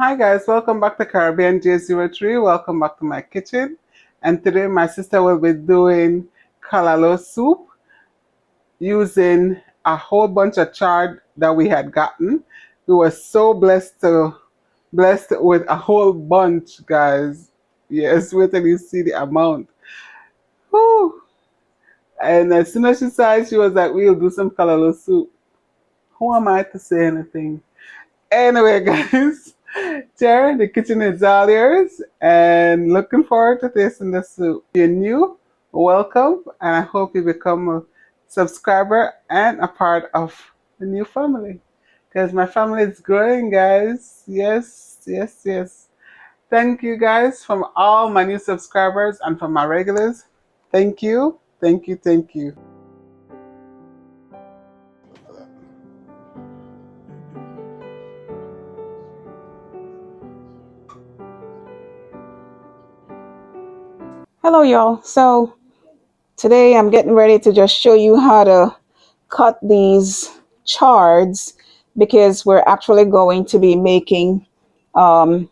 Hi guys, welcome back to Caribbean J03. Welcome back to my kitchen. And today my sister will be doing callaloo soup using a whole bunch of chard that we had gotten. We were so blessed with a whole bunch, guys. Yes, wait till you see the amount. Whew. And as soon as she saw it, she was like, we'll do some callaloo soup. Who am I to say anything? Anyway, guys, Jerry, the kitchen is all yours, and looking forward to tasting the soup. If you're new, welcome, and I hope you become a subscriber and a part of the new family. Because my family is growing, guys. Yes, yes, yes. Thank you, guys, from all my new subscribers and from my regulars. Thank you, thank you, thank you. Hello y'all. So today I'm getting ready to just show you how to cut these chards because we're actually going to be making um,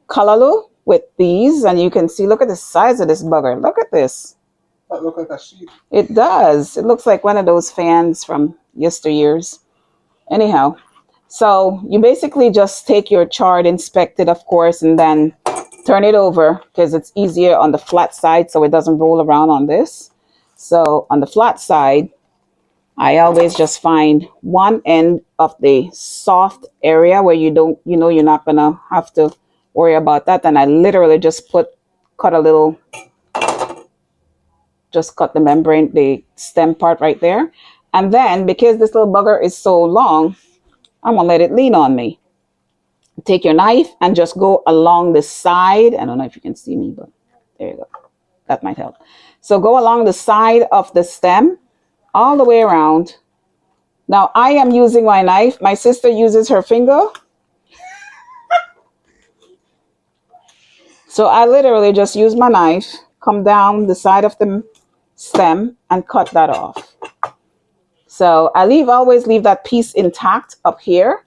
callaloo with these, and you can see, look at the size of this bugger. Look at this. That look like a sheep. It does. It looks like one of those fans from yesteryears. Anyhow, so you basically just take your chard, inspect it, of course, and then turn it over because it's easier on the flat side so it doesn't roll around on this. So on the flat side, I always just find one end of the soft area where you're not gonna have to worry about that. And I literally just cut a little, just cut the membrane, the stem part right there. And then because this little bugger is so long, I'm gonna let it lean on me. Take your knife and just go along the side. I don't know if you can see me, but there you go. That might help. So go along the side of the stem all the way around. Now I am using my knife. My sister uses her finger. So I literally just use my knife, come down the side of the stem and cut that off. So I always leave that piece intact up here.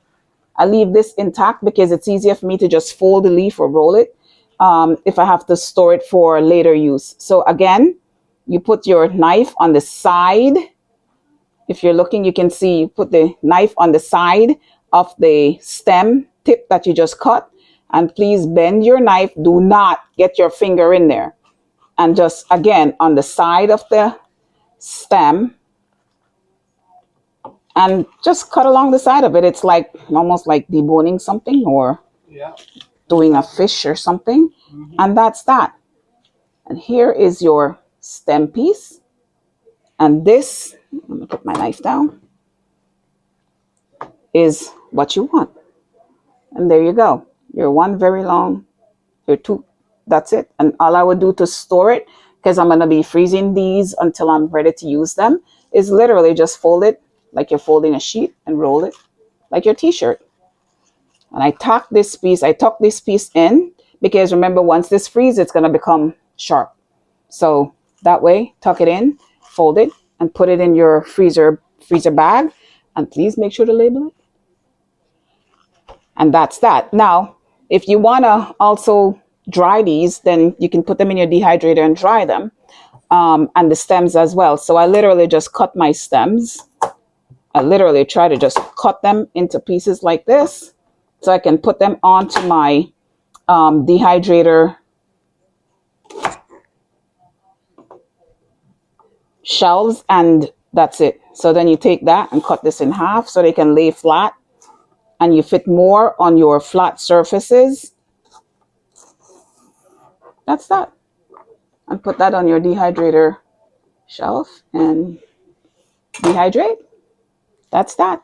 I leave this intact because it's easier for me to just fold the leaf or roll it if I have to store it for later use. So again, you put your knife on the side. If you're looking, you can see you put the knife on the side of the stem tip that you just cut. And please bend your knife. Do not get your finger in there. And just again on the side of the stem and just cut along the side of it. It's like almost like deboning something or doing a fish or something. And that's that. And here is your stem piece. And this, let me put my knife down, is what you want. And there you go. Your one very long, your two, that's it. And all I would do to store it, because I'm going to be freezing these until I'm ready to use them, is literally just fold it like you're folding a sheet and roll it like your t-shirt. And I tuck this piece in because remember, once this freezes, it's going to become sharp. So that way, tuck it in, fold it, and put it in your freezer bag. And please make sure to label it. And that's that. Now, if you want to also dry these, then you can put them in your dehydrator and dry them, and the stems as well. So I literally just cut my stems. I literally try to just cut them into pieces like this so I can put them onto my dehydrator shelves, and that's it. So then you take that and cut this in half so they can lay flat, and you fit more on your flat surfaces. That's that. And put that on your dehydrator shelf and dehydrate. That's that.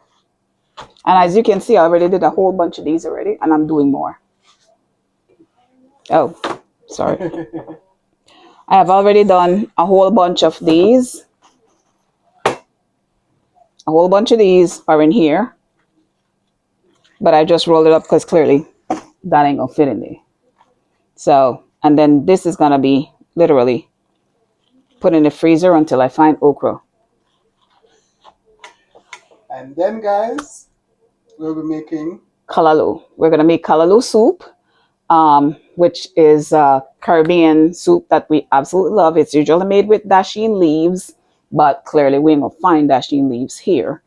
And as you can see, I already did a whole bunch of these already, and I'm doing more. Oh, sorry. I have already done a whole bunch of these. A whole bunch of these are in here, but I just rolled it up because clearly that ain't gonna fit in there. So, and then this is gonna be literally put in the freezer until I find okra. And then, guys, we'll be making callaloo. We're gonna make callaloo soup, which is a Caribbean soup that we absolutely love. It's usually made with dasheen leaves, but clearly we ain't gonna find dasheen leaves here.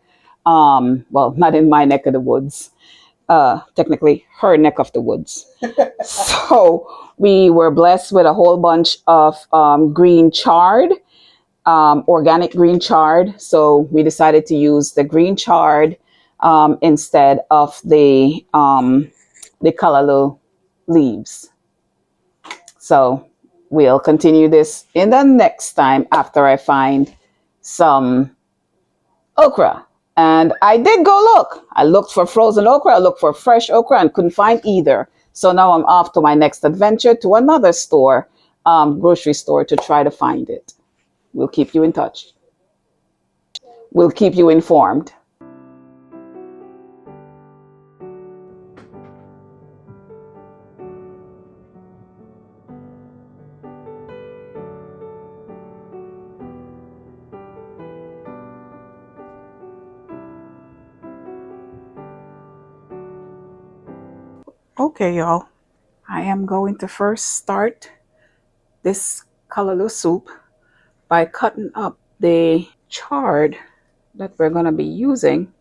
Well, not in my neck of the woods. Technically, her neck of the woods. So we were blessed with a whole bunch of green chard, organic green chard. So we decided to use the green chard instead of the callaloo leaves. So we'll continue this in the next time after I find some okra. And I did go look. I looked for frozen okra, I looked for fresh okra and couldn't find either. So now I'm off to my next adventure to another store, grocery store, to try to find it. We'll keep you in touch. We'll keep you informed. Okay, y'all. I am going to first start this callaloo soup by cutting up the chard that we're going to be using.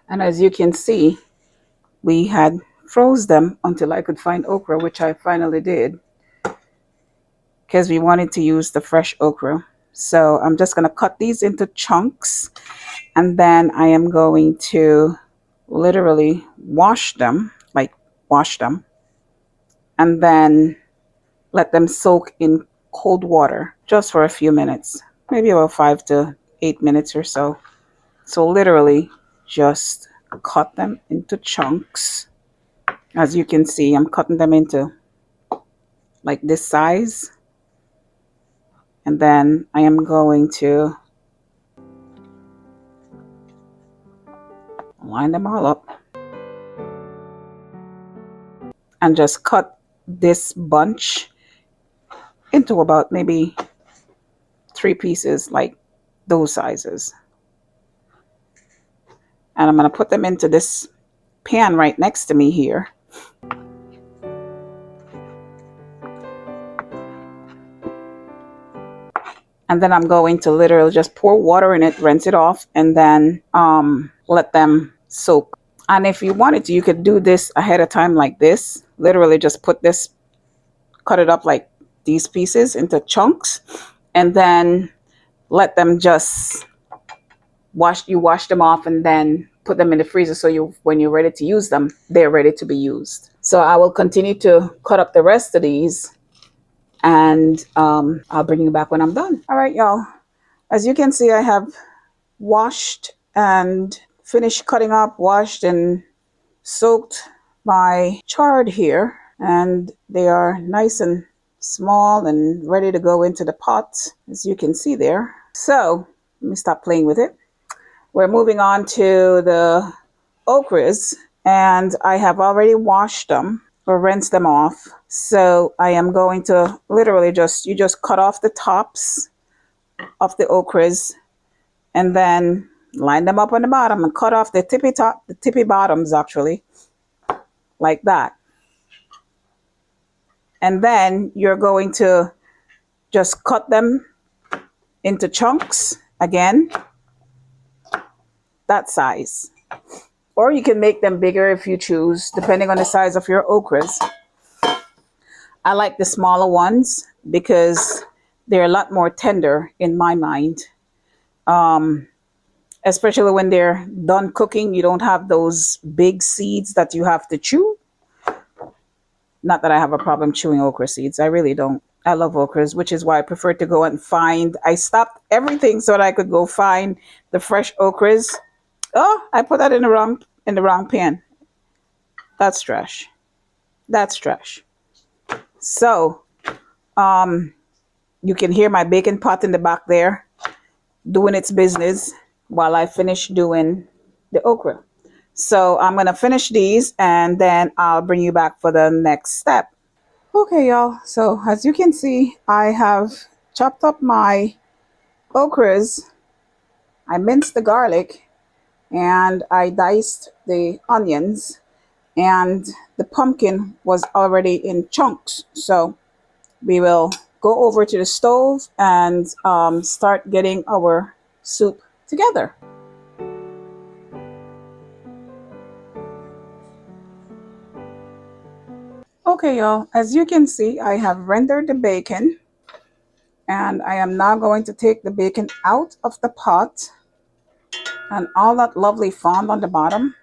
And as you can see, we had froze them until I could find okra, which I finally did, because we wanted to use the fresh okra. So I'm just going to cut these into chunks, and then I am going to literally wash them, and then let them soak in cold water just for a few minutes, maybe about 5 to 8 minutes or so. So literally just cut them into chunks. As you can see, I'm cutting them into like this size. And then I am going to line them all up and just cut this bunch into about maybe 3 pieces, like those sizes. And I'm going to put them into this pan right next to me here. And then I'm going to literally just pour water in it, rinse it off, and then let them soak. And if you wanted to, you could do this ahead of time like this. Literally just put this, cut it up like these pieces into chunks, and then let them just wash them off, and then put them in the freezer so when you're ready to use them, they're ready to be used. So I will continue to cut up the rest of these, and I'll bring you back when I'm done. All right, y'all. As you can see, I have washed and finished cutting up, washed and soaked my chard here, and they are nice and small and ready to go into the pot, as you can see there. So let me stop playing with it. We're moving on to the okras, and I have already washed them or rinsed them off. So I am going to literally you just cut off the tops of the okras, and then line them up on the bottom and cut off the tippy bottoms actually, like that. And then you're going to just cut them into chunks again, that size. Or you can make them bigger if you choose, depending on the size of your okras. I like the smaller ones because they're a lot more tender in my mind. Especially when they're done cooking, you don't have those big seeds that you have to chew. Not that I have a problem chewing okra seeds. I really don't. I love okras, which is why I prefer to go and find. I stopped everything so that I could go find the fresh okras. Oh, I put that in the wrong pan. That's trash. That's trash. So, you can hear my baking pot in the back there doing its business while I finish doing the okra. So I'm going to finish these, and then I'll bring you back for the next step. Okay, y'all. So as you can see, I have chopped up my okras. I minced the garlic, and I diced the onions, and the pumpkin was already in chunks. So we will go over to the stove and start getting our soup together. Okay, y'all, as you can see, I have rendered the bacon, and I am now going to take the bacon out of the pot, and all that lovely fond on the bottom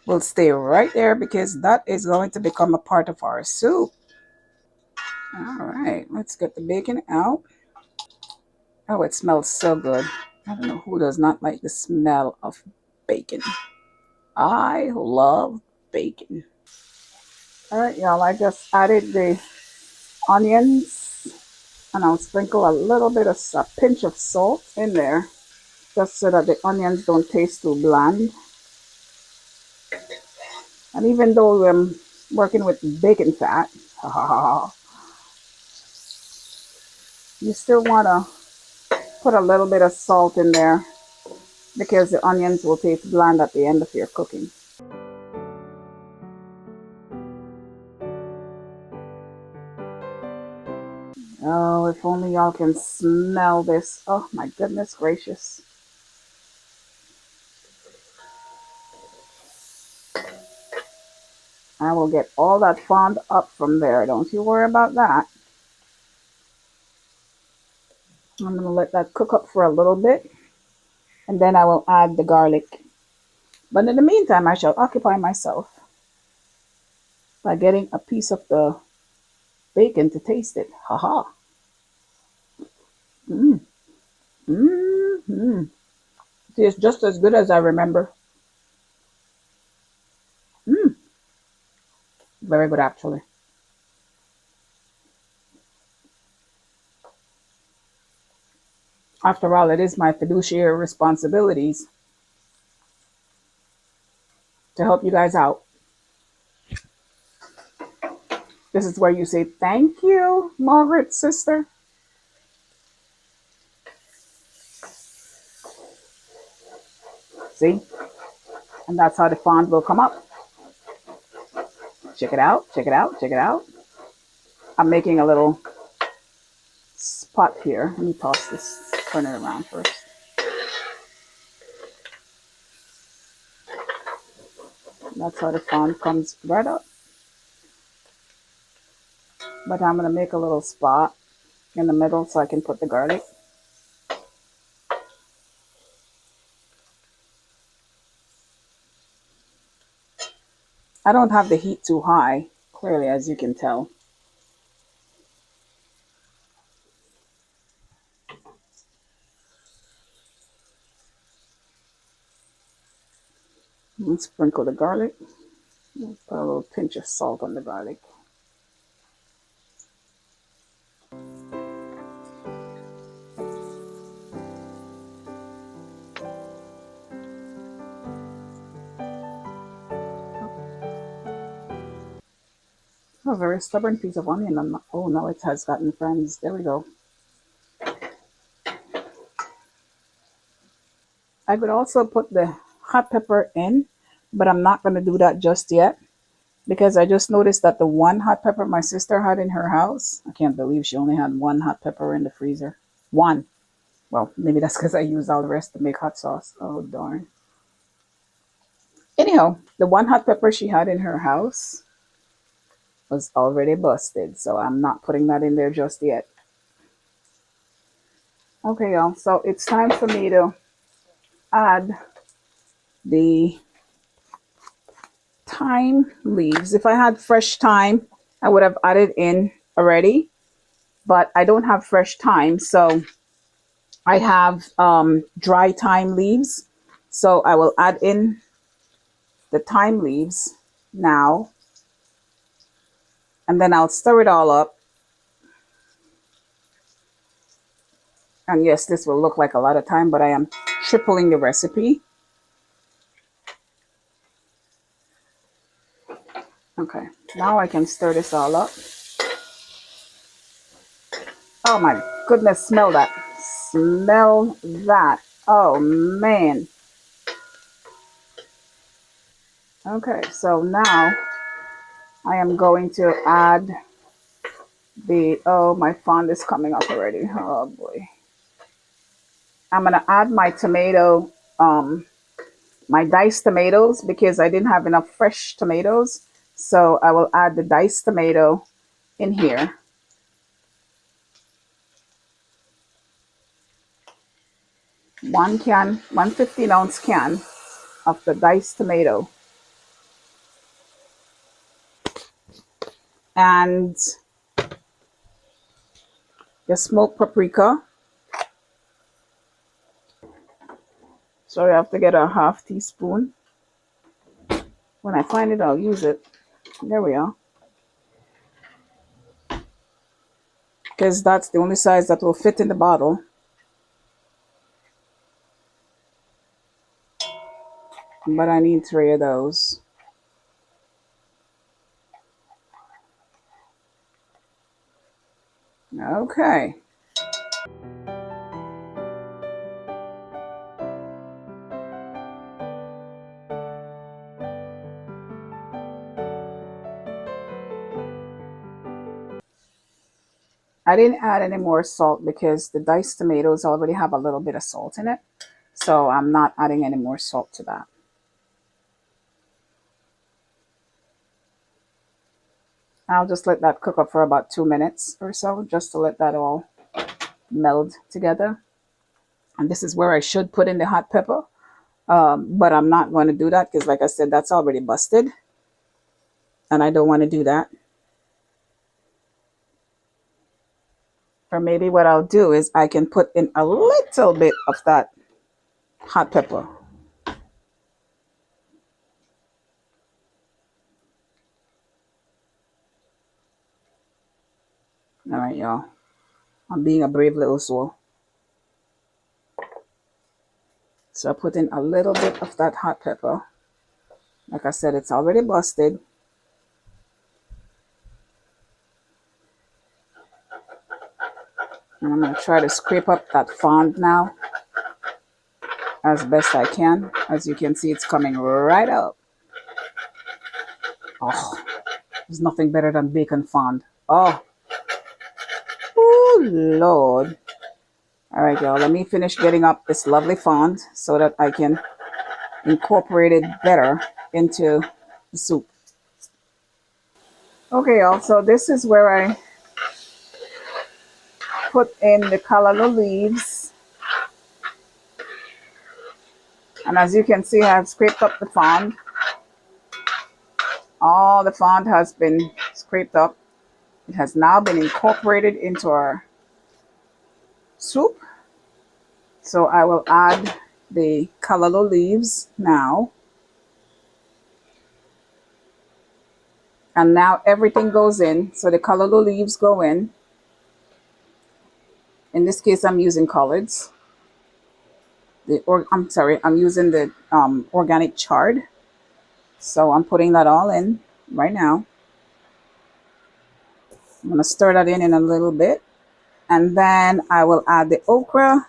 will stay right there because that is going to become a part of our soup. All right, let's get the bacon out. Oh, it smells so good. I don't know who does not like the smell of bacon. I love bacon. All right, y'all, I just added the onions, and I'll sprinkle a little bit of a pinch of salt in there just so that the onions don't taste too bland. And even though I'm working with bacon fat, you still want to put a little bit of salt in there because the onions will taste bland at the end of your cooking. Oh, if only y'all can smell this. Oh my goodness gracious. I will get all that fond up from there. Don't you worry about that. I'm going to let that cook up for a little bit, and then I will add the garlic. But in the meantime, I shall occupy myself by getting a piece of the bacon to taste it. Haha. Mmm. Mmm. It tastes just as good as I remember. Mmm. Very good, actually. After all, it is my fiduciary responsibilities to help you guys out. This is where you say, thank you, Margaret's sister. See? And that's how the fond will come up. Check it out, check it out, check it out. I'm making a little spot here. Let me toss this, turn it around first. That's how the fond comes right up. But I'm going to make a little spot in the middle so I can put the garlic. I don't have the heat too high, clearly, as you can tell. And sprinkle the garlic. Put a little pinch of salt on the garlic. A very stubborn piece of onion. Oh, no, it has gotten friends. There we go. I could also put the hot pepper in, but I'm not going to do that just yet because I just noticed that the one hot pepper my sister had in her house, I can't believe she only had one hot pepper in the freezer. One. Well, maybe that's because I used all the rest to make hot sauce. Oh, darn. Anyhow, the one hot pepper she had in her house was already busted, so I'm not putting that in there just yet. Okay, y'all, so it's time for me to add the thyme leaves. If I had fresh thyme, I would have added in already, but I don't have fresh thyme, so I have dry thyme leaves. So I will add in the thyme leaves now, and then I'll stir it all up. And yes, this will look like a lot of thyme, but I am tripling the recipe. Okay, now I can stir this all up. Oh my goodness, smell that. Smell that. Oh man. Okay, so now I am going to add the, oh, my fond is coming up already. Oh boy. I'm going to add my tomato, my diced tomatoes because I didn't have enough fresh tomatoes. So I will add the diced tomato in here. One can, 1 15-ounce can of the diced tomato. And the smoked paprika. So I have to get a 1/2 teaspoon. When I find it, I'll use it. There we are. Because that's the only size that will fit in the bottle. But I need 3 of those. Okay. I didn't add any more salt because the diced tomatoes already have a little bit of salt in it. So I'm not adding any more salt to that. I'll just let that cook up for about 2 minutes or so, just to let that all meld together. And this is where I should put in the hot pepper. But I'm not going to do that because, like I said, that's already busted. And I don't want to do that. Or maybe what I'll do is I can put in a little bit of that hot pepper. All right, y'all. I'm being a brave little soul. So I put in a little bit of that hot pepper. Like I said, it's already busted. And I'm going to try to scrape up that fond now as best I can. As you can see, it's coming right up. Oh, there's nothing better than bacon fond. Oh, Lord. All right, y'all. Let me finish getting up this lovely fond so that I can incorporate it better into the soup. Okay, y'all. So this is where I put in the callaloo leaves. And as you can see, I've scraped up the fond. All the fond has been scraped up. It has now been incorporated into our soup. So I will add the callaloo leaves now. And now everything goes in. So the callaloo leaves go in. In this case, I'm using collards. I'm using the organic chard. So I'm putting that all in right now. I'm going to stir that in a little bit. And then I will add the okra.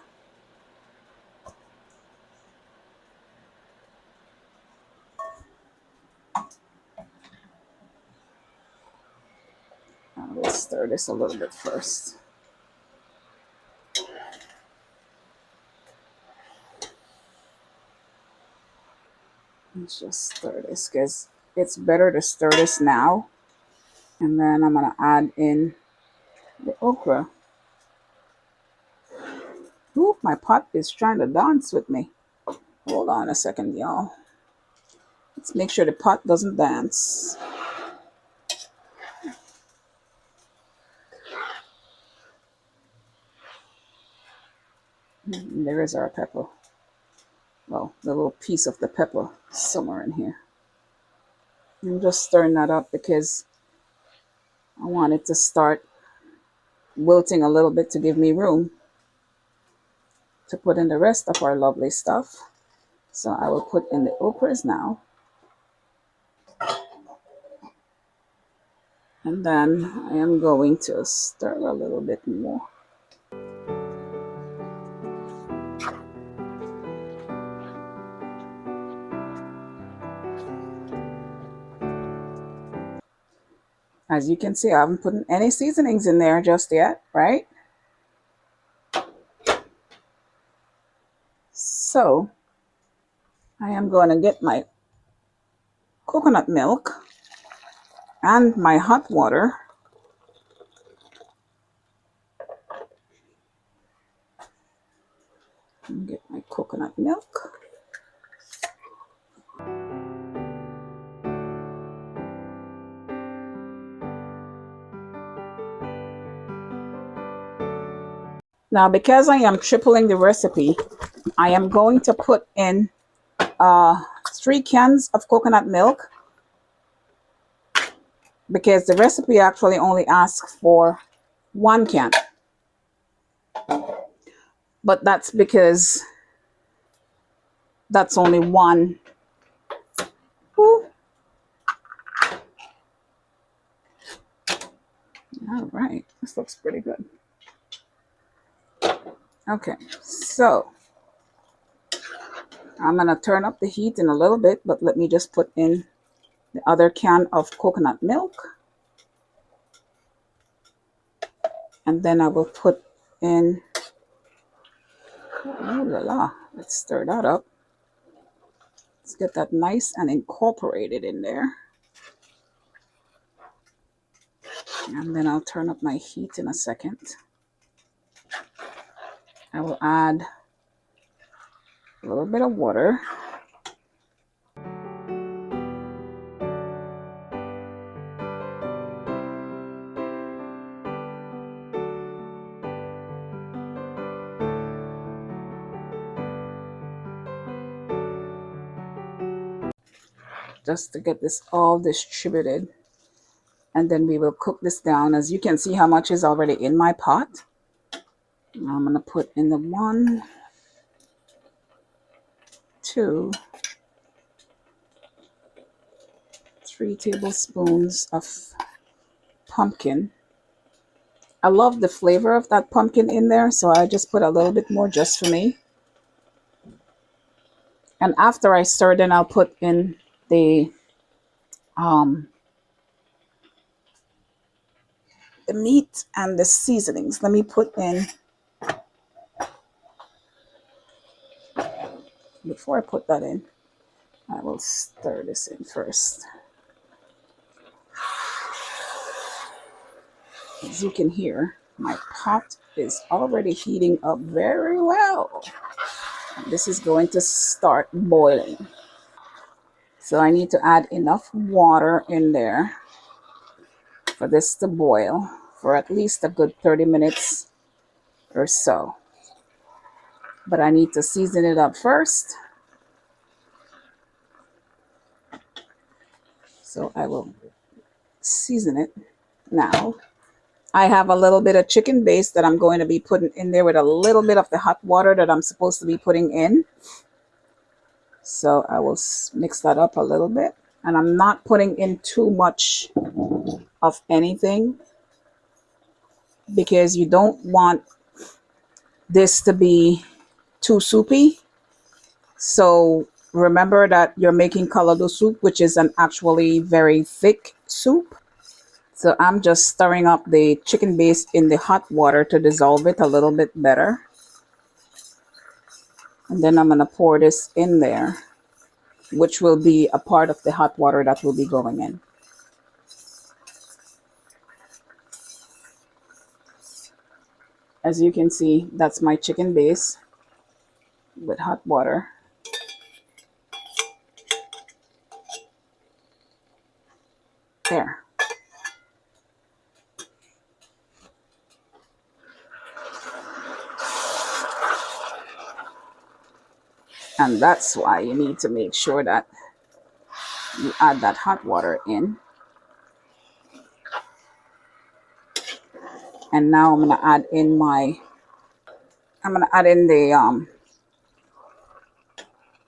Let's stir this a little bit first. Let's just stir this because it's better to stir this now. And then I'm going to add in the okra. Ooh, my pot is trying to dance with me. Hold on a second, y'all. Let's make sure the pot doesn't dance. And there is our pepper. Well, the little piece of the pepper somewhere in here. I'm just stirring that up because I want it to start wilting a little bit to give me room to put in the rest of our lovely stuff. So I will put in the okras now. And then I am going to stir a little bit more. As you can see, I haven't put any seasonings in there just yet, right? So I am going to get my coconut milk and my hot water. And get my coconut milk. Now, because I am tripling the recipe, I am going to put in 3 cans of coconut milk, because the recipe actually only asks for 1 can. But that's because that's only one. Ooh. All right, this looks pretty good. Okay, so I'm gonna turn up the heat in a little bit, but let me just put in the other can of coconut milk. And then I will put in, oh la la, let's stir that up. Let's get that nice and incorporated in there. And then I'll turn up my heat in a second. I will add a little bit of water. Just to get this all distributed. And then we will cook this down. As you can see how much is already in my pot. I'm going to put in the 1, 2, 3 tablespoons of pumpkin. I love the flavor of that pumpkin in there, so I just put a little bit more just for me. And after I stir, then I'll put in the meat and the seasonings. Let me put in, before I put that in, I will stir this in first. As you can hear, my pot is already heating up very well. And this is going to start boiling. So I need to add enough water in there for this to boil for at least a good 30 minutes or so. But I need to season it up first. So I will season it now. I have a little bit of chicken base that I'm going to be putting in there with a little bit of the hot water that I'm supposed to be putting in. So I will mix that up a little bit. And I'm not putting in too much of anything, because you don't want this to be too soupy. So remember that you're making callaloo soup, which is an actually very thick soup. So I'm just stirring up the chicken base in the hot water to dissolve it a little bit better. And then I'm going to pour this in there, which will be a part of the hot water that will be going in. As you can see, that's my chicken base with hot water. There. And that's why you need to make sure that you add that hot water in. And now I'm going to add in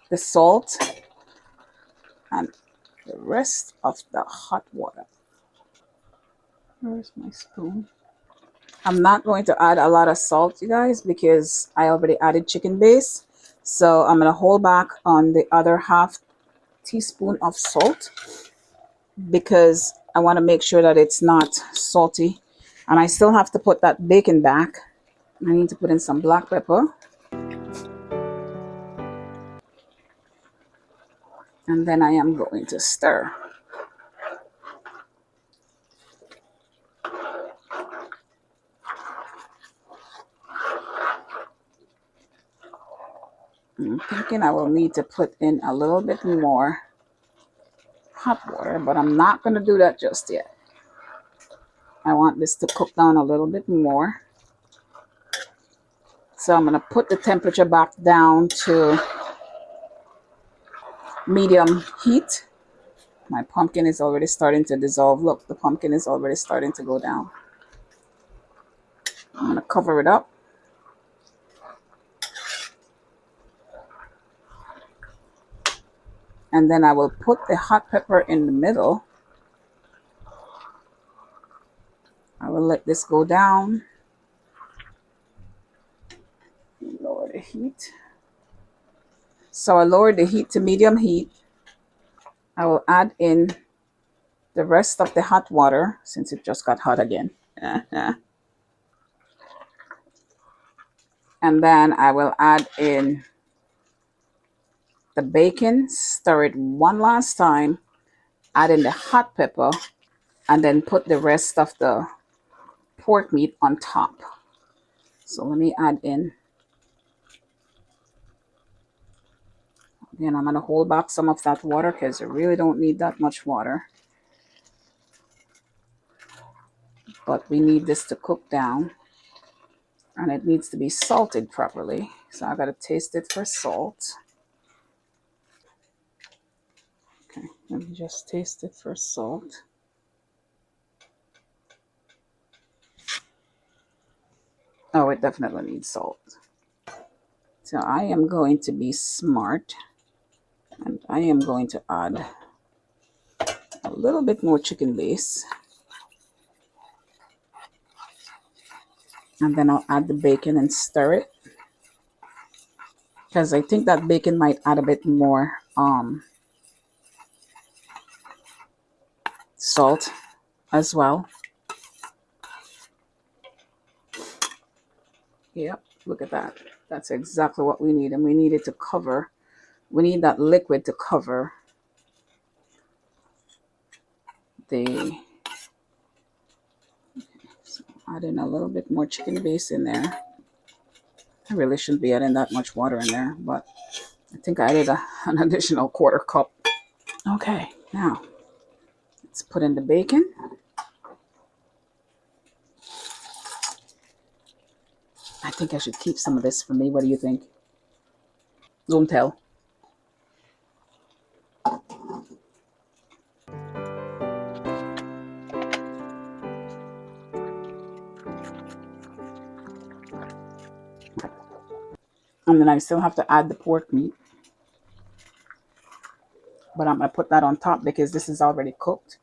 the salt and the rest of the hot water. Where's my spoon? I'm not going to add a lot of salt, you guys, because I already added chicken base. So I'm going to hold back on the other half teaspoon of salt, because I want to make sure that it's not salty. And I still have to put that bacon back. I need to put in some black pepper. And then I am going to stir. I'm thinking I will need to put in a little bit more hot water, but I'm not going to do that just yet. I want this to cook down a little bit more. So I'm going to put the temperature back down to medium heat. My pumpkin is already starting to dissolve. Look, the pumpkin is already starting to go down. I'm going to cover it up. And then I will put the hot pepper in the middle. I will let this go down. Lower the heat. So I lowered the heat to medium heat. I will add in the rest of the hot water since it just got hot again. And then I will add in the bacon, stir it one last time, add in the hot pepper, and then put the rest of the pork meat on top. So let me add in. Again, I'm going to hold back some of that water because I really don't need that much water. But we need this to cook down. And it needs to be salted properly. So I got to taste it for salt. Okay, let me just taste it for salt. Oh, it definitely needs salt. So I am going to be smart. And I am going to add a little bit more chicken base. And then I'll add the bacon and stir it. Because I think that bacon might add a bit more salt as well. Yep, look at that. That's exactly what we need. And we need it to cover. We need that liquid to cover the... So add in a little bit more chicken base in there. I really shouldn't be adding that much water in there, but I think I added an additional quarter cup. Okay, now let's put in the bacon. I think I should keep some of this for me. What do you think? Don't tell. And then I still have to add the pork meat. But I'm going to put that on top because this is already cooked.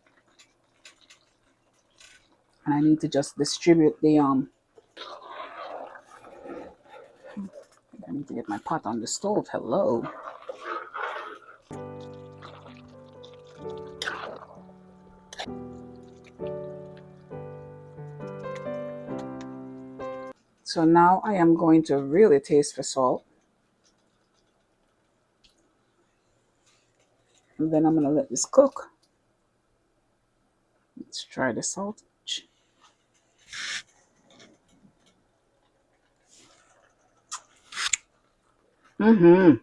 And I need to just distribute the I need to get my pot on the stove. Hello. So now I am going to really taste for salt. And then I'm going to let this cook. Let's try the salt. The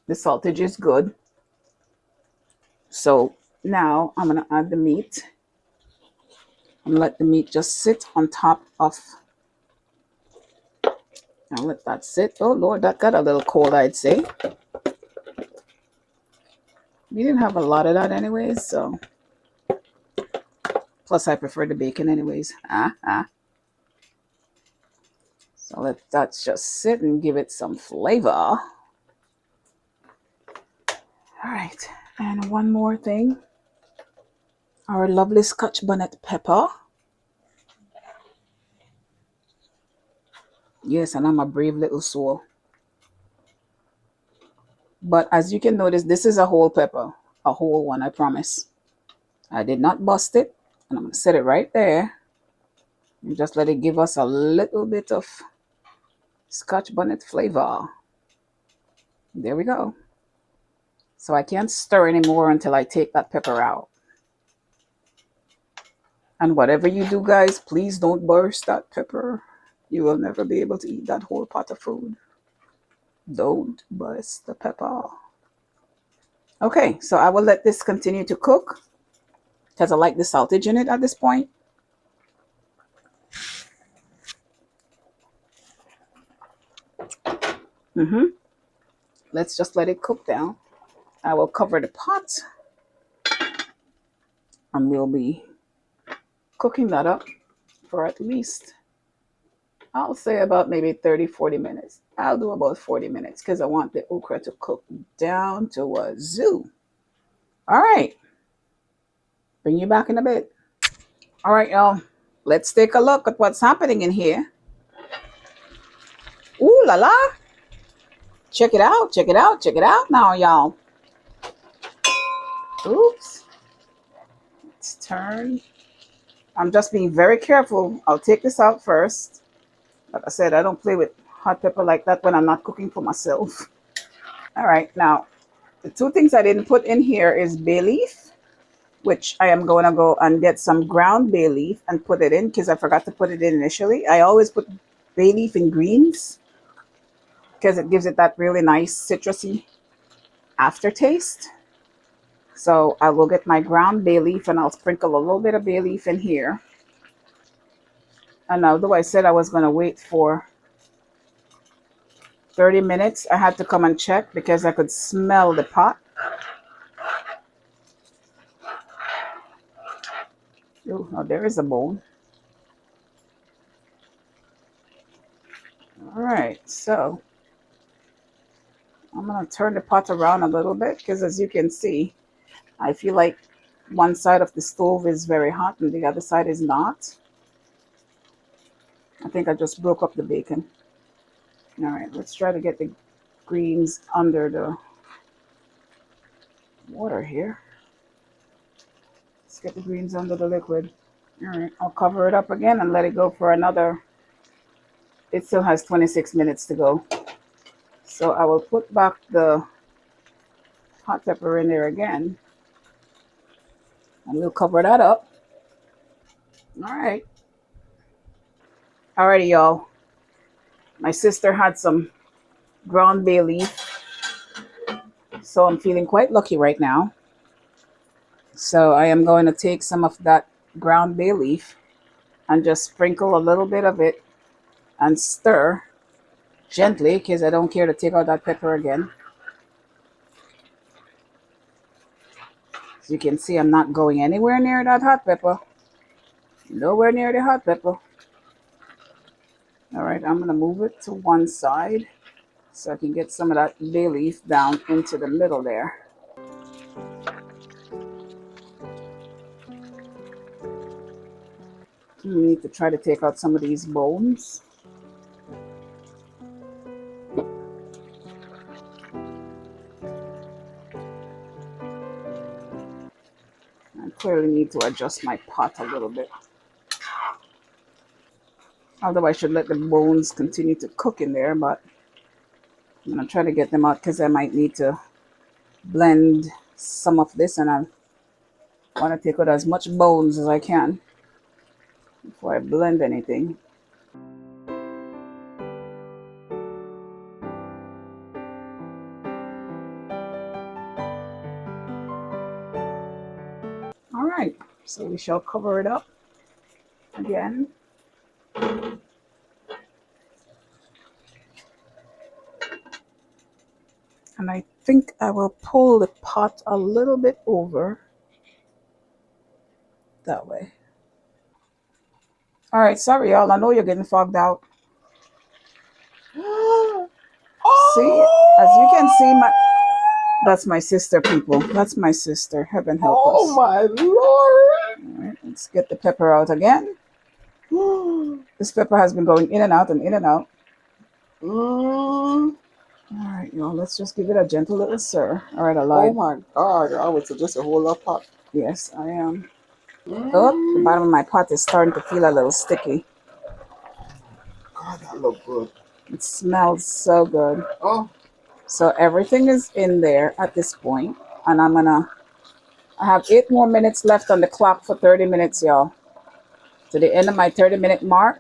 saltage is good. So now I'm going to add the meat. And let the meat just sit on top of... I'll let that sit. Oh, Lord, that got a little cold, I'd say. We didn't have a lot of that anyways, so... Plus, I prefer the bacon anyways. So let that just sit and give it some flavor. All right, and one more thing. Our lovely Scotch bonnet pepper. Yes, and I'm a brave little soul. But as you can notice, this is a whole pepper. A whole one, I promise. I did not bust it. And I'm going to set it right there. And just let it give us a little bit of scotch bonnet flavor. There we go. So I can't stir anymore until I take that pepper out. And whatever you do, guys, please don't burst that pepper. You will never be able to eat that whole pot of food. Don't burst the pepper. Okay, so I will let this continue to cook because I like the saltage in it at this point. Let's just let it cook down. I will cover the pot and we'll be cooking that up for at least, I'll say about maybe 30-40 minutes. I'll do about 40 minutes because I want the okra to cook down to a zoo. All right. Bring you back in a bit. All right, y'all. Let's take a look at what's happening in here. Ooh la la. Check it out. Check it out. Check it out now, y'all. Oops. Let's turn. I'm just being very careful. I'll take this out first. Like I said, I don't play with hot pepper like that when I'm not cooking for myself. All right, now the two things I didn't put in here is bay leaf, which I am going to go and get some ground bay leaf and put it in because I forgot to put it in initially. I always put bay leaf in greens because it gives it that really nice citrusy aftertaste. So I will get my ground bay leaf and I'll sprinkle a little bit of bay leaf in here. And although I said I was going to wait for 30 minutes, I had to come and check because I could smell the pot. Oh, now there is a bone. All right, so I'm going to turn the pot around a little bit because as you can see, I feel like one side of the stove is very hot and the other side is not. I think I just broke up the bacon. All right, let's try to get the greens under the water here. Let's get the greens under the liquid. All right, I'll cover it up again and let it go for another. It still has 26 minutes to go. So I will put back the hot pepper in there again. And we'll cover that up. All right. Alrighty, y'all. My sister had some ground bay leaf. So I'm feeling quite lucky right now. So I am going to take some of that ground bay leaf and just sprinkle a little bit of it and stir gently because I don't care to take out that pepper again. As you can see, I'm not going anywhere near that hot pepper. Nowhere near the hot pepper. All right, I'm going to move it to one side so I can get some of that bay leaf down into the middle there. We need to try to take out some of these bones. I clearly need to adjust my pot a little bit. Although I should let the bones continue to cook in there, but I'm going to try to get them out because I might need to blend some of this and I want to take out as much bones as I can before I blend anything. All right, so we shall cover it up again. And I think I will pull the pot a little bit over that way. All right, sorry, y'all. I know you're getting fogged out. See, as you can see, that's my sister, people. That's my sister. Heaven help us. Oh my Lord! All right, let's get the pepper out again. This pepper has been going in and out and in and out. All right, y'all. Let's just give it a gentle little stir. All right, I lied. Oh my God! I would suggest a whole lot pot. Yes, I am. Oh, the Mm. bottom of my pot is starting to feel a little sticky. God, that look good. It smells so good. Oh, So everything is in there at this point, and I have 8 more minutes left on the clock for 30 minutes, y'all. To the end of my 30-minute mark,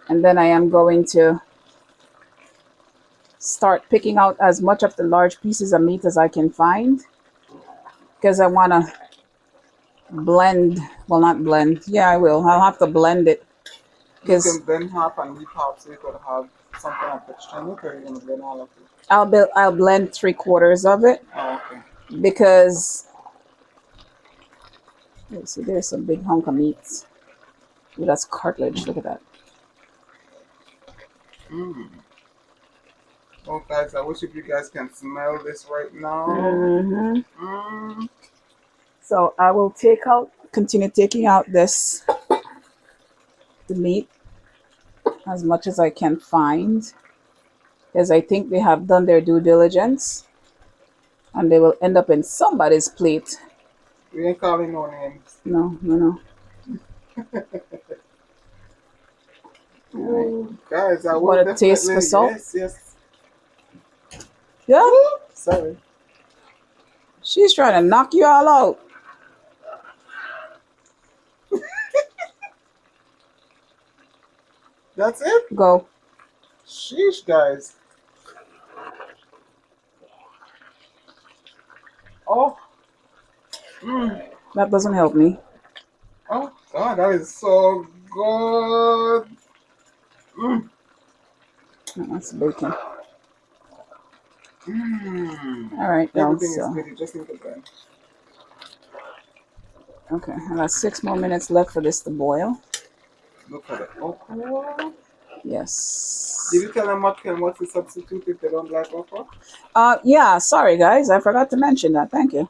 and then I am going to start picking out as much of the large pieces of meat as I can find, because I want to blend. Well, not blend. Yeah, I will. I'll have to blend it you can because blend half and leave half so you could have something of texture in it, or you're gonna blend all of it. I'll blend 3/4 of it Oh, okay. because let's see, there's some big hunk of meat. Ooh, that's cartilage. Look at that. Mm. Oh, guys, I wish if you guys can smell this right now. Hmm. Mm. So I will continue taking out the meat as much as I can find, because I think they have done their due diligence and they will end up in somebody's plate. We ain't calling no names. No, no, no. All right. Oh, guys, I will What a taste for definitely. salt. Yes, yes. Yeah, Ooh, sorry. she's trying to knock you all out. That's it? Go. Sheesh, guys. Oh, mm. That doesn't help me. Oh, God, that is so good. Mm. That's bacon. Mm. All right, y'all. Everything is So, good. You just need to blend. okay, I got 6 more minutes left for this to boil. Look at it. Okra. Did Yes. you tell them what's the substitute if they don't like okra? Yeah. Sorry, guys. I forgot to mention that. Thank you.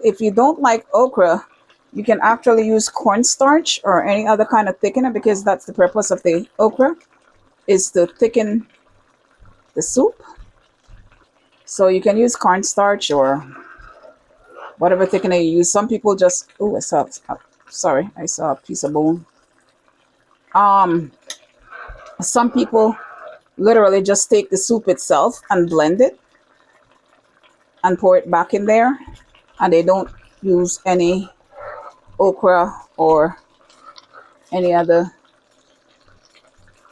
If you don't like okra, you can actually use cornstarch or any other kind of thickener, because that's the purpose of the okra, is to thicken the soup. So you can use cornstarch or whatever thickener you use. Some people just sorry, I saw a piece of bone. Um, some people literally just take the soup itself and blend it and pour it back in there, and they don't use any okra or any other.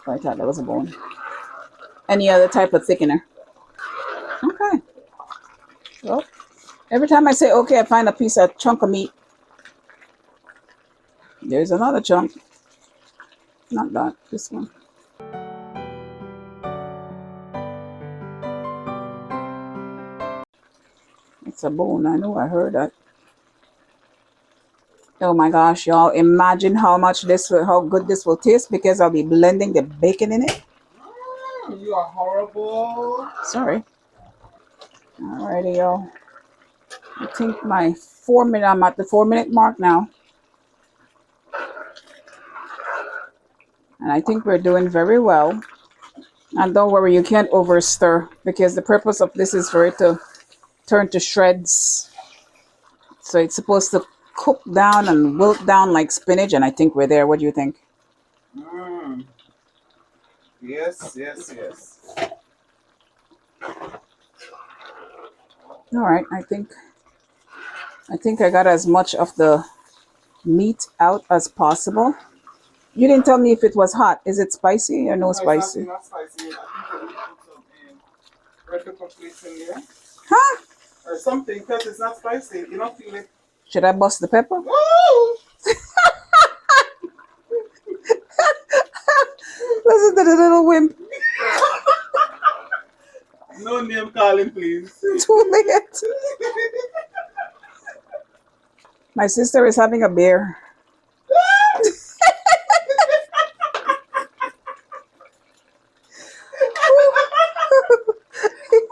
Oh, I thought that was a bone. Any other type of thickener. Okay. Well, every time I say okay, I find a piece of chunk of meat. There's another chunk. Not that. This one. It's a bone. I know. I heard that. Oh my gosh, y'all! Imagine how good this will taste, because I'll be blending the bacon in it. You are horrible. Sorry. Alrighty, y'all. I think my 4 minute. I'm at the 4 minute mark now, and I think we're doing very well. And don't worry, you can't over stir, because the purpose of this is for it to turn to shreds. So it's supposed to cook down and wilt down like spinach, and I think we're there. What do you think? Mm. Yes, yes, yes. All right, I think I got as much of the meat out as possible. You didn't tell me if it was hot. Is it spicy or no No, it's spicy? not spicy. I think I need to put some red pepper flakes in there Huh? or something because it's not spicy. You don't feel it. Should I bust the pepper? Woo! Listen to the little wimp. No name calling, please. Too late. My sister is having a bear. Oh,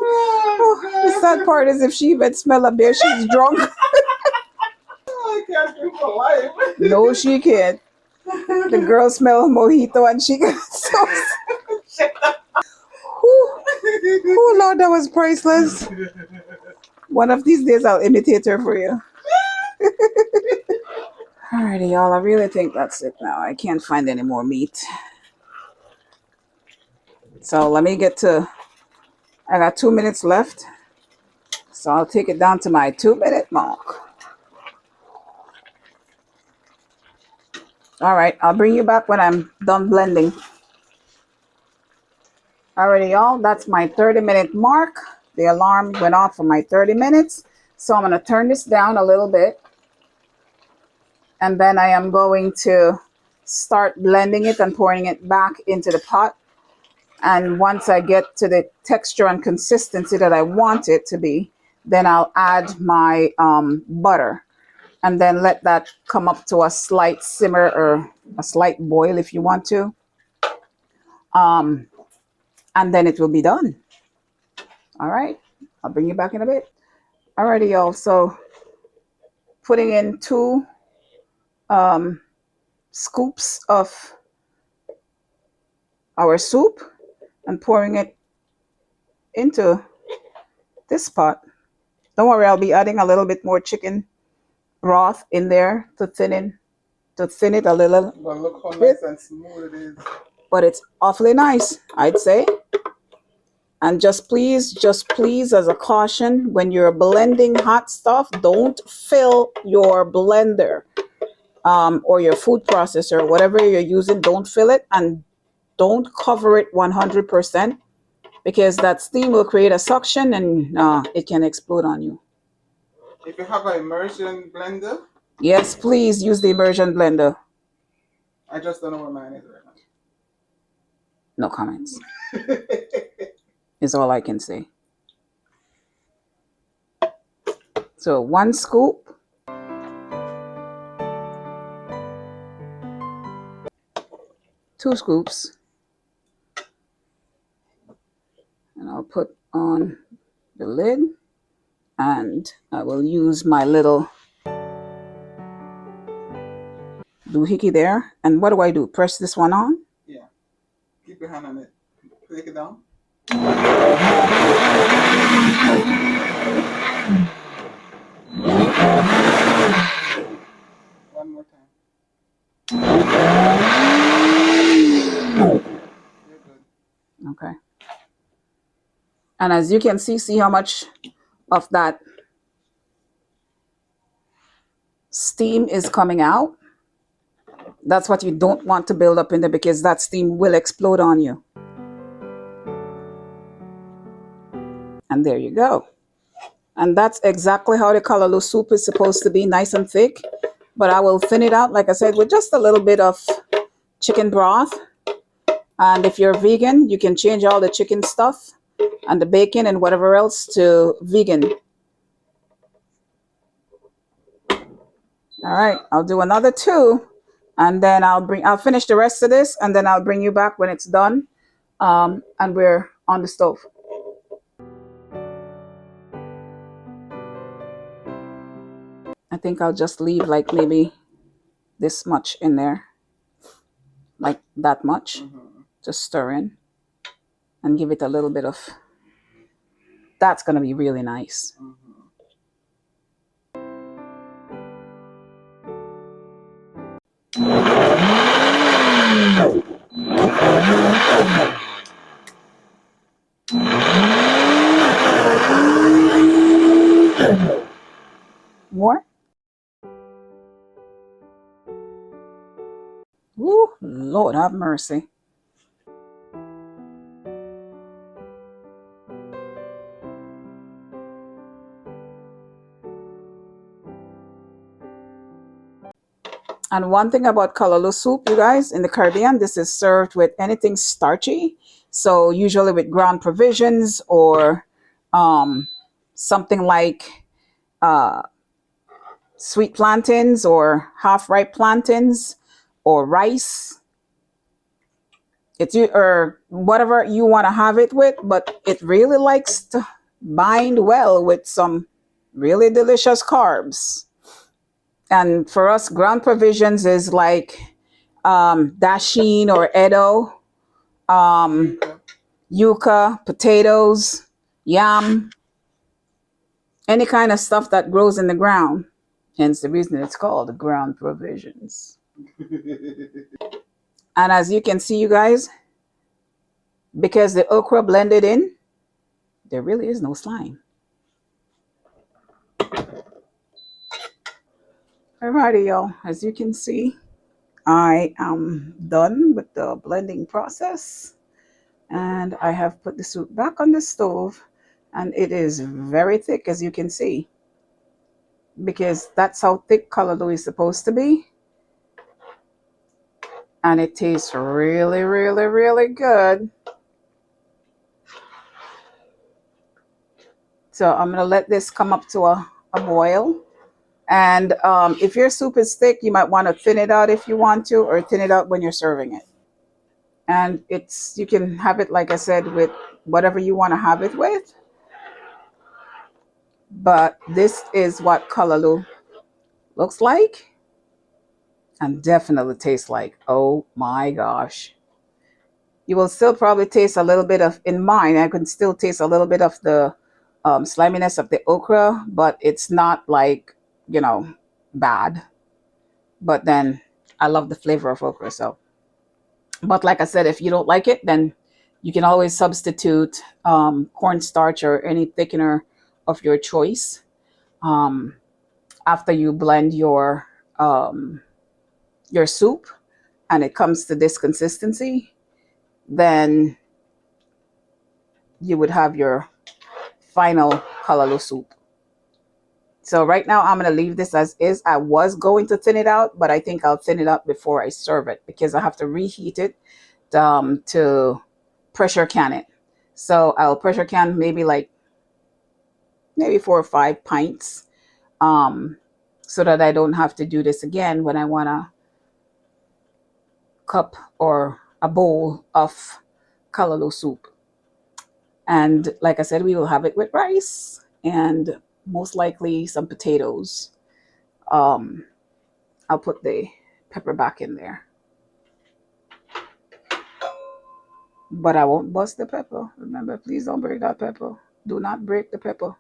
Oh, the sad God. part is, if she even smell a bear, she's drunk. I can't drink for life. No, she can't. The girl smell mojito and she got so. Oh Lord, that was priceless. One of these days I'll imitate her for you. Alrighty, y'all. I really think that's it now. I can't find any more meat. So let me get to, I got 2 minutes left. So I'll take it down to my 2-minute mark. All right, I'll bring you back when I'm done blending. Alrighty, y'all. That's my 30-minute mark. The alarm went off for my 30 minutes. So I'm going to turn this down a little bit. And then I am going to start blending it and pouring it back into the pot. And once I get to the texture and consistency that I want it to be, then I'll add my butter. And then let that come up to a slight simmer or a slight boil if you want to. And then it will be done. All right. I'll bring you back in a bit. Alrighty, y'all. So putting in 2 scoops of our soup and pouring it into this pot. Don't worry, I'll be adding a little bit more chicken broth in there to thin it a little. But look how nice and smooth it is. But it's awfully nice, I'd say. And just please, as a caution, when you're blending hot stuff, don't fill your blender or your food processor, whatever you're using, don't fill it and don't cover it 100% because that steam will create a suction and it can explode on you. If you have an immersion blender? Yes, please use the immersion blender. I just don't know where mine is right now. No comments. Is all I can say. So 1 scoop. 2 scoops. And I'll put on the lid. And I will use my little doohickey there. And what do? Press this one on? Yeah. Keep your hand on it. Take it down. One more time. You're good. Okay. And as you can see how much of that steam is coming out. That's what you don't want to build up in there because that steam will explode on you. And there you go. And that's exactly how the callaloo soup is supposed to be, nice and thick. But I will thin it out, like I said, with just a little bit of chicken broth. And if you're vegan, you can change all the chicken stuff and the bacon and whatever else to vegan. All right, I'll do another 2. And then I'll finish the rest of this and then I'll bring you back when it's done. And we're on the stove. I think I'll just leave like maybe this much in there. Like that much. Just stir in. And give it a little bit of... That's going to be really nice. More? Ooh, Lord have mercy. And one thing about callaloo soup, you guys, in the Caribbean, this is served with anything starchy. So usually with ground provisions or something like sweet plantains or half-ripe plantains or rice. It's or whatever you want to have it with, but it really likes to bind well with some really delicious carbs. And for us, ground provisions is like dasheen or edo, yuca, potatoes, yam, any kind of stuff that grows in the ground. Hence the reason it's called ground provisions. And as you can see, you guys, because the okra blended in, there really is no slime. Alrighty, y'all. As you can see, I am done with the blending process. And I have put the soup back on the stove. And it is very thick, as you can see. Because that's how thick callaloo is supposed to be. And it tastes really, really, really good. So I'm going to let this come up to a boil. And if your soup is thick, you might want to thin it out if you want to, or thin it out when you're serving it. And you can have it, like I said, with whatever you want to have it with. But this is what callaloo looks like and definitely tastes like. Oh my gosh. You will still probably taste a little bit of, in mine, I can still taste a little bit of the sliminess of the okra, but it's not like, you know, bad. But then I love the flavor of okra. So, but like I said, if you don't like it, then you can always substitute cornstarch or any thickener of your choice after you blend your soup and it comes to this consistency. Then you would have your final callaloo soup. So right now I'm going to leave this as is. I was going to thin it out, but I think I'll thin it up before I serve it because I have to reheat it to pressure can it. So I'll pressure can maybe 4 or 5 pints so that I don't have to do this again when I want a cup or a bowl of callaloo soup. And like I said, we will have it with rice and most likely some potatoes. I'll put the pepper back in there. But I won't bust the pepper. Remember, please don't break that pepper. Do not break the pepper.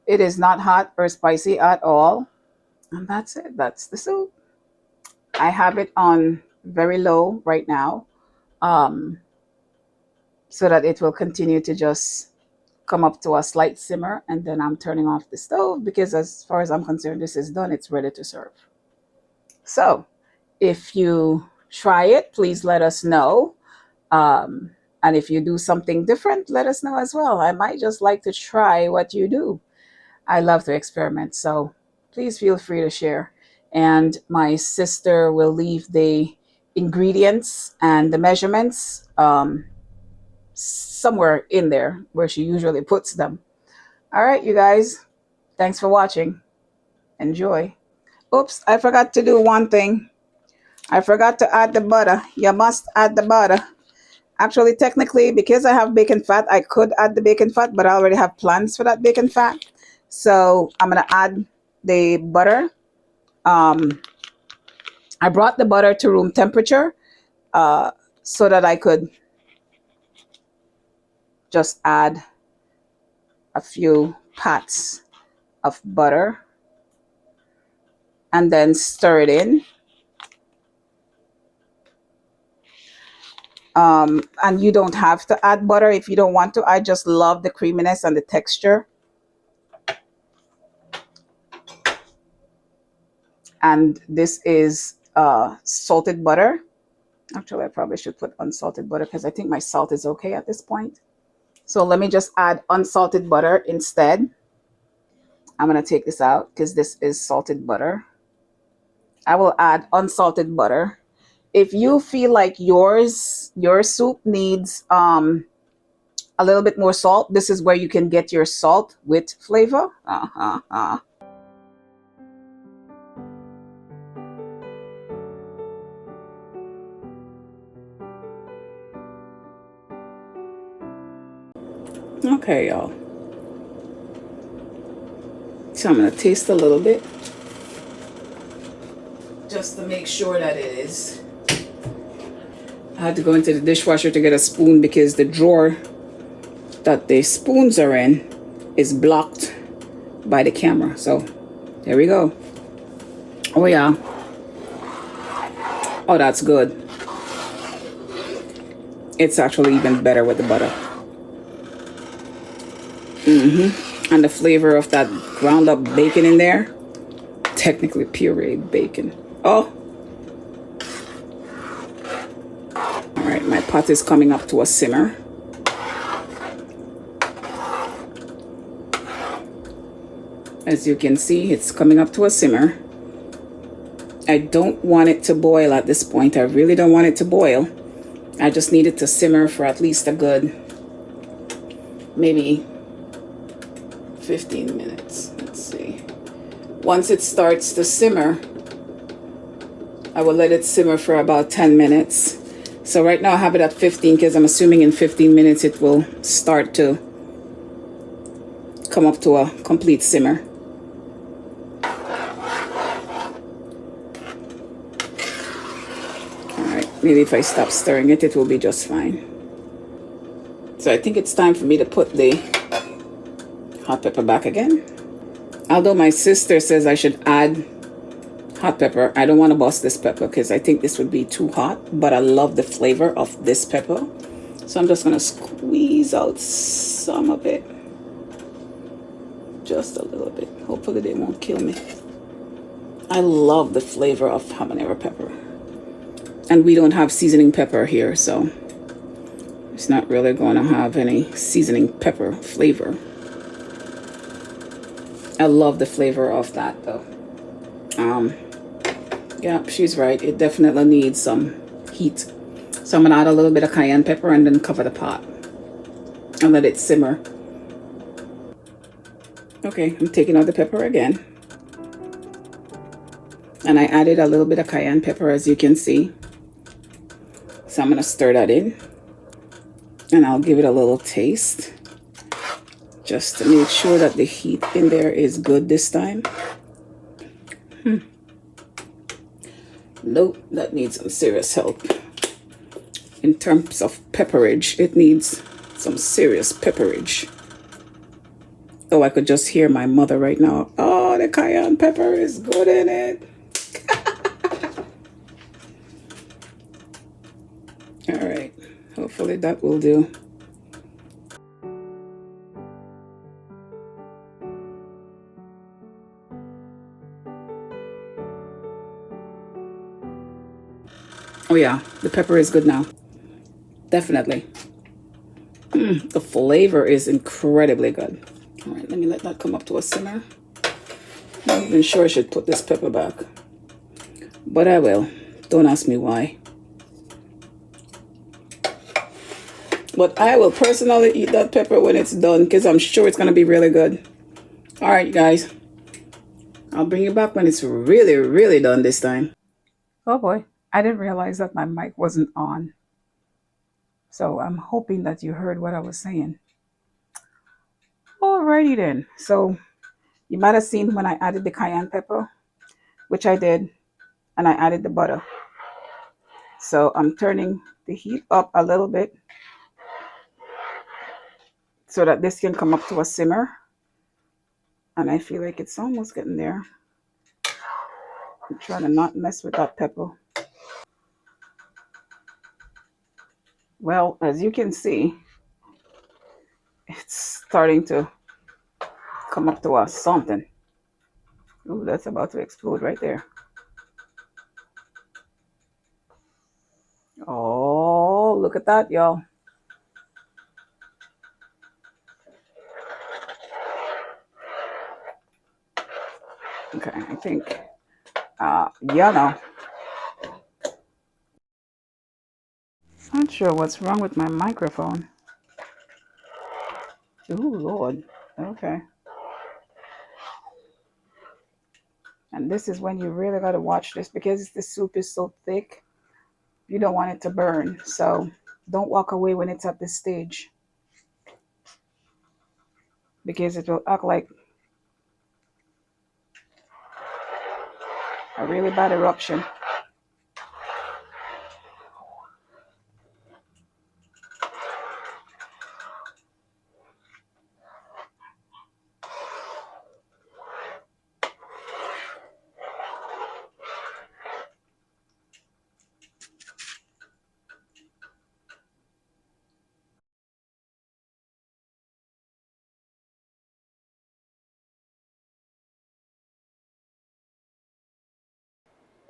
It is not hot or spicy at all. And that's it. That's the soup. I have it on very low right now so that it will continue to just come up to a slight simmer. And then I'm turning off the stove because as far as I'm concerned, this is done. It's ready to serve. So if you try it, please let us know. And if you do something different, let us know as well. I might just like to try what you do. I love to experiment. So please feel free to share. And my sister will leave the ingredients and the measurements somewhere in there where she usually puts them. All right, you guys. Thanks for watching. Enjoy. Oops, I forgot to do one thing. I forgot to add the butter. You must add the butter. Actually, technically, because I have bacon fat, I could add the bacon fat, but I already have plans for that bacon fat. So I'm going to add the butter. I brought the butter to room temperature so that I could just add a few pats of butter and then stir it in. And you don't have to add butter if you don't want to. I just love the creaminess and the texture. And this is salted butter. Actually, I probably should put unsalted butter because I think my salt is okay at this point. So let me just add unsalted butter instead. I'm going to take this out because this is salted butter. I will add unsalted butter. If you feel like your soup needs a little bit more salt, this is where you can get your salt with flavor. Okay, y'all. So I'm going to taste a little bit just to make sure that it is. I had to go into the dishwasher to get a spoon because the drawer that the spoons are in is blocked by the camera. So there we go. Oh yeah. Oh, that's good. It's actually even better with the butter. And the flavor of that ground up bacon in there. Technically pureed bacon. Oh. All right, my pot is coming up to a simmer. As you can see, it's coming up to a simmer. I don't want it to boil at this point. I really don't want it to boil. I just need it to simmer for at least a good, maybe 15 minutes. Let's see. Once it starts to simmer, I will let it simmer for about 10 minutes. So right now I have it at 15 because I'm assuming in 15 minutes it will start to come up to a complete simmer. Maybe if I stop stirring it, it will be just fine. So I think it's time for me to put the hot pepper back again. Although my sister says I should add hot pepper, I don't want to bust this pepper because I think this would be too hot, but I love the flavor of this pepper. So I'm just going to squeeze out some of it. Just a little bit. Hopefully they won't kill me. I love the flavor of habanero pepper. And we don't have seasoning pepper here, so it's not really going to have any seasoning pepper flavor. I love the flavor of that, though. Yeah, she's right. It definitely needs some heat. So I'm going to add a little bit of cayenne pepper and then cover the pot and let it simmer. Okay, I'm taking out the pepper again. And I added a little bit of cayenne pepper, as you can see. So I'm going to stir that in. And I'll give it a little taste. Just to make sure that the heat in there is good this time. Nope, that needs some serious help. In terms of pepperage, it needs some serious pepperage. Oh, I could just hear my mother right now. Oh, the cayenne pepper is good in it. All right, hopefully that will do. Oh yeah, the pepper is good now. Definitely. The flavor is incredibly good. All right, let me let that come up to a simmer. Not even sure I should put this pepper back, but I will. Don't ask me why. But I will personally eat that pepper when it's done because I'm sure it's going to be really good. All right, you guys. I'll bring you back when it's really, really done this time. Oh boy, I didn't realize that my mic wasn't on. So I'm hoping that you heard what I was saying. Alrighty then. So you might have seen when I added the cayenne pepper, which I did, and I added the butter. So I'm turning the heat up a little bit so that this can come up to a simmer. And I feel like it's almost getting there. I'm trying to not mess with that pepper. Well, as you can see, it's starting to come up to a something. Ooh, that's about to explode right there. Oh, look at that, y'all. Okay, I think, no. Not sure what's wrong with my microphone. Ooh, Lord. Okay. And this is when you really got to watch this because the soup is so thick. You don't want it to burn. So don't walk away when it's at this stage because it will act like a really bad eruption.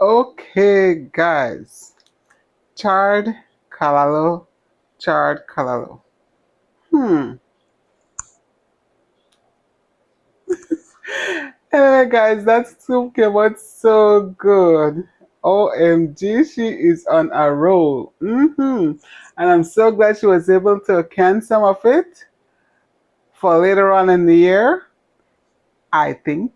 Okay, guys. Chard callaloo, chard callaloo. Hmm. Anyway, guys, that soup came out so good. OMG, she is on a roll. And I'm so glad she was able to can some of it for later on in the year, I think.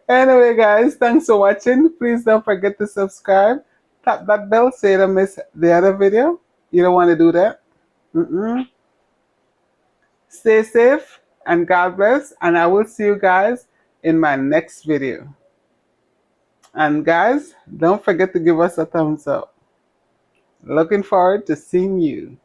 Anyway, guys, thanks for watching. Please don't forget to subscribe. Tap that bell so you don't miss the other video. You don't want to do that. Mm-mm. Stay safe and God bless. And I will see you guys in my next video. And guys, don't forget to give us a thumbs up. Looking forward to seeing you.